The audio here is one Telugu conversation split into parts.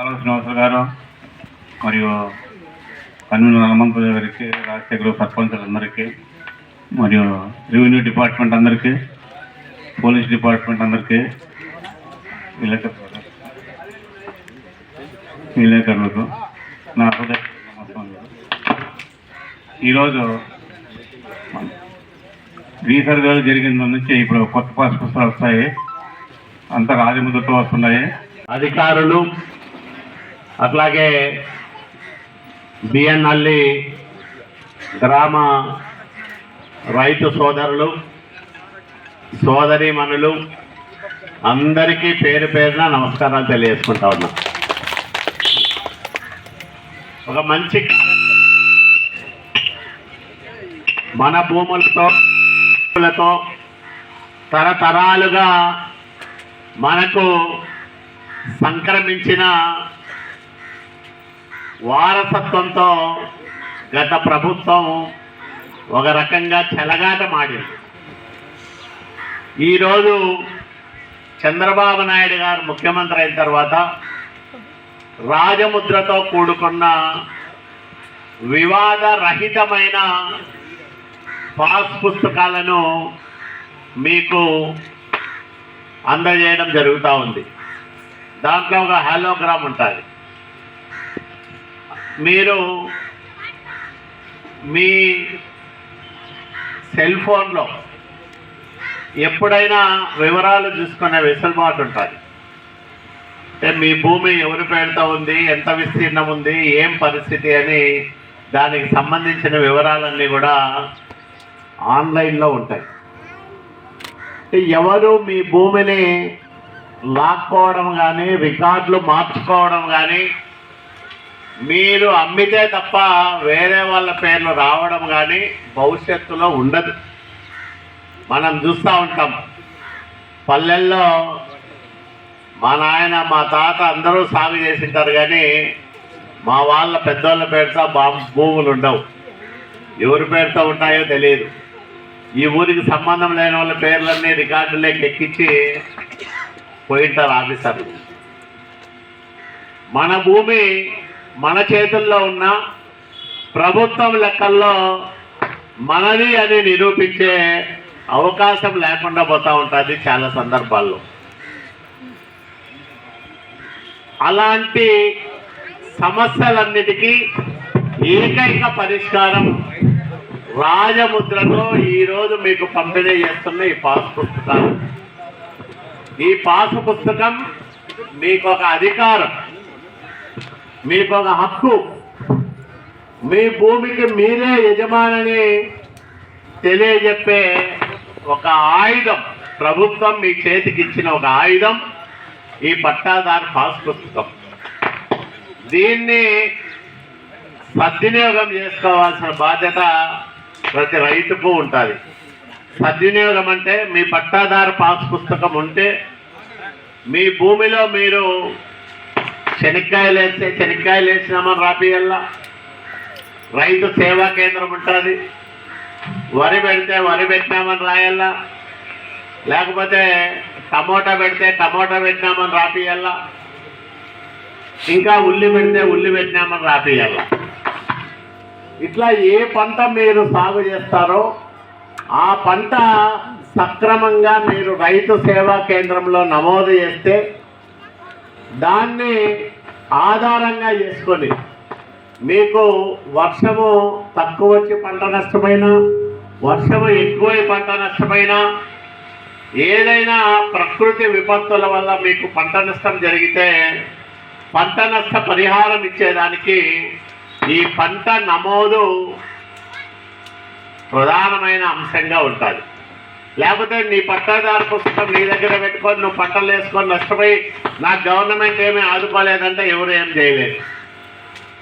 శ్రీనివాసరావు గారు మరియు కన్వీనర్ హనుమంతరావు గారికి, రాజశేఖర సర్పంచులందరికీ, మరియు రెవెన్యూ డిపార్ట్మెంట్ అందరికీ, పోలీస్ డిపార్ట్మెంట్ అందరికీ, విలేకరులకు నా హృదయ నమస్కారం. ఈరోజు రీసర్వేలు జరిగిన నుంచి ఇప్పుడు కొత్త పాస్ పుస్తకాలు వస్తాయి, అంతా రాజముద్రతో వస్తున్నాయి. అధికారులు అట్లాగే బిఎన్ఎల్లి గ్రామ రైతు సోదరులు సోదరీమణులు అందరికీ పేరు పేరున నమస్కారాలు తెలియజేసుకుంటా ఉన్నాం. ఒక మంచి మన భూములతో తరతరాలుగా మనకు సంక్రమించిన వారసత్వంతో గత ప్రభుత్వం ఒక రకంగా చెలగాటమాడింది. ఈరోజు చంద్రబాబు నాయుడు గారు ముఖ్యమంత్రి అయిన తర్వాత రాజముద్రతో కూడుకున్న వివాదరహితమైన పాస్ పుస్తకాలను మీకు అందజేయడం జరుగుతూ ఉంది. దాంట్లో ఒక హాలోగ్రామ్ ఉంటుంది. మీరు మీ సెల్ ఫోన్లో ఎప్పుడైనా వివరాలు చూసుకునే వెసులుబాటు ఉంటుంది. అంటే మీ భూమి ఎవరి పేరుతో ఉంది, ఎంత విస్తీర్ణం ఉంది, ఏం పరిస్థితి అని దానికి సంబంధించిన వివరాలన్నీ కూడా ఆన్లైన్లో ఉంటాయి. ఎవరు మీ భూమిని లాక్కోవడం కానీ, రికార్డులు మార్చుకోవడం కానీ, మీరు అమ్మితే తప్ప వేరే వాళ్ళ పేర్లు రావడం కానీ భవిష్యత్తులో ఉండదు. మనం చూస్తూ ఉంటాం, పల్లెల్లో మా నాయన మా తాత అందరూ సాగు చేసింటారు, కానీ మా వాళ్ళ పెద్దోళ్ళ పేరుతో భూములు ఉండవు. ఎవరి పేరుతో ఉంటాయో తెలియదు. ఈ ఊరికి సంబంధం లేని వాళ్ళ పేర్లన్నీ రికార్డులోకి ఎక్కించి పోయింటారు ఆఫీసర్లు. మన భూమి మన చేతుల్లో ఉన్న ప్రభుత్వం లెక్కల్లో మనది అని నిరూపించే అవకాశం లేకుండా పోతూ ఉంటుంది చాలా సందర్భాల్లో. అలాంటి సమస్యలన్నిటికీ ఏకైక పరిష్కారం రాజముద్రతో ఈరోజు మీకు పంపిణీ చేస్తున్న ఈ పాస్ పుస్తకాలు. ఈ పాసు పుస్తకం మీకు ఒక అధికారం, మీకు ఒక హక్కు, మీ భూమికి మీరే యజమానని తెలియజెప్పే ఒక ఆయుధం. ప్రభుత్వం మీ చేతికి ఇచ్చిన ఒక ఆయుధం ఈ పట్టాదారు పాస్ పుస్తకం. దీన్ని సద్వినియోగం చేసుకోవాల్సిన బాధ్యత ప్రతి రైతుకు ఉంటుంది. సద్వినియోగం అంటే మీ పట్టాదారు పాస్ పుస్తకం ఉంటే మీ భూమిలో మీరు శనక్కాయలు వేస్తే శనక్కాయలు వేసినామని రాపియల్లా, రైతు సేవా కేంద్రం ఉంటుంది. వరి పెడితే వరి పెట్టినామని రాయల్లా, లేకపోతే టమోటా పెడితే టమోటా పెట్టినామని రాపియల్లా, ఇంకా ఉల్లి పెడితే ఉల్లి పెట్టినామని రాపియల్లా. ఇట్లా ఏ పంట మీరు సాగు చేస్తారో ఆ పంట సక్రమంగా మీరు రైతు సేవా కేంద్రంలో నమోదు చేస్తే దాన్ని ఆధారంగా చేసుకొని మీకు వర్షము తక్కువ వచ్చి పంట నష్టమైనా, వర్షము ఎక్కువై పంట నష్టమైనా, ఏదైనా ప్రకృతి విపత్తుల వల్ల మీకు పంట నష్టం జరిగితే పంట నష్ట పరిహారం ఇచ్చేదానికి ఈ పంట నమోదు ప్రధానమైన అంశంగా ఉంటుంది. లేకపోతే నీ పట్టాదారు పుస్తకం నీ దగ్గర పెట్టుకొని నువ్వు పంటలు వేసుకొని నష్టపోయి నాకు గవర్నమెంట్ ఏమీ ఆదుకోలేదంటే ఎవరు ఏం చేయలేదు.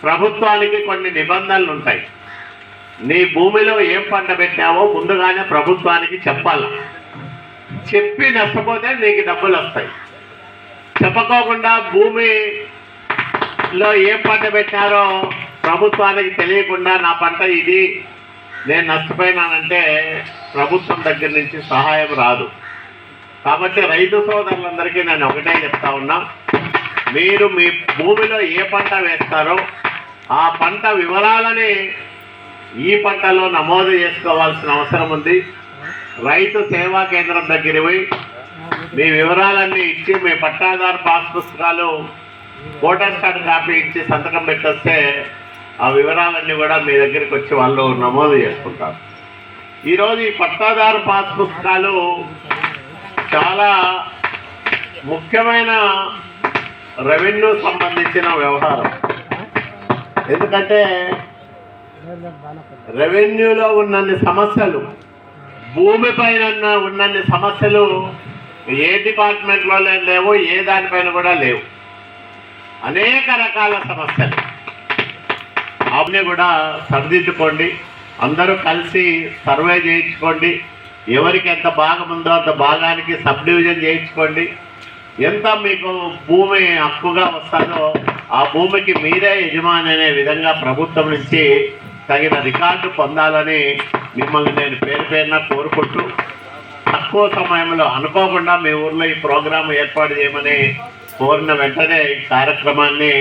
ప్రభుత్వానికి కొన్ని నిబంధనలు ఉంటాయి. నీ భూమిలో ఏం పంట పెట్టావో ముందుగానే ప్రభుత్వానికి చెప్పాలి. చెప్పి నష్టపోతే నీకు డబ్బులు వస్తాయి. చెప్పకోకుండా భూమిలో ఏం పంట పెట్టారో ప్రభుత్వానికి తెలియకుండా నా పంట ఇది, నేను నష్టపోయినానంటే ప్రభుత్వం దగ్గర నుంచి సహాయం రాదు. కాబట్టి రైతు సోదరులందరికీ నేను ఒకటే చెప్తా ఉన్నా, మీరు మీ భూమిలో ఏ పంట వేస్తారో ఆ పంట వివరాలని ఈ పంటలో నమోదు చేసుకోవాల్సిన అవసరం ఉంది. రైతు సేవా కేంద్రం దగ్గర పోయి మీ వివరాలన్నీ ఇచ్చి మీ పట్టాదారు పాస్ పుస్తకాలు ఓటర్ కార్డు కాపీ ఇచ్చి సంతకం పెట్టేస్తే ఆ వివరాలన్నీ కూడా మీ దగ్గరికి వచ్చి వాళ్ళు నమోదు చేసుకుంటారు. ఈరోజు ఈ పట్టాదారు పాస్ పుస్తకాలు చాలా ముఖ్యమైన రెవెన్యూ సంబంధించిన వ్యవహారం. ఎందుకంటే రెవెన్యూలో ఉన్నన్ని సమస్యలు, భూమిపైన ఉన్నన్ని సమస్యలు ఏ డిపార్ట్మెంట్లో లేవు, ఏ దానిపైన కూడా లేవు. అనేక రకాల సమస్యలు అవన్నీ కూడా సరిదిద్దుకోండి. అందరూ కలిసి సర్వే చేయించుకోండి. ఎవరికి ఎంత భాగం ఉందో అంత భాగానికి సబ్ డివిజన్ చేయించుకోండి. ఎంత మీకు భూమి హక్కుగా వస్తుందో ఆ భూమికి మీరే యజమాని అనే విధంగా ప్రభుత్వం నుంచి తగిన రికార్డు పొందాలని మిమ్మల్ని నేను పేరు పేరున కోరుకుంటూ, తక్కువ సమయంలో అనుకోకుండా మీ ఊర్లో ఈ ప్రోగ్రాం ఏర్పాటు చేయమని కోరిన వెంటనే ఈ కార్యక్రమాన్ని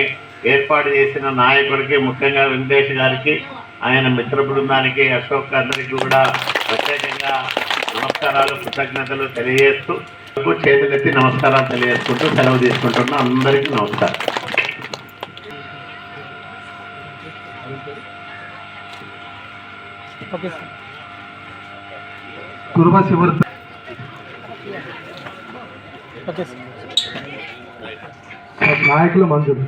ఏర్పాటు చేసిన నాయకుడికి, ముఖ్యంగా వెంకటేష్ గారికి, ఆయన మిత్ర బృందానికి, అశోక్ అందరికీ కూడా ప్రత్యేకంగా నమస్కారాలు, కృతజ్ఞతలు తెలియజేస్తూ, చేతులెత్తి నమస్కారాలు తెలియజేసుకుంటూ సెలవు తీసుకుంటున్నా. అందరికీ నమస్కారం. కుర్మ శివర్ నాయకులు మంజూరు.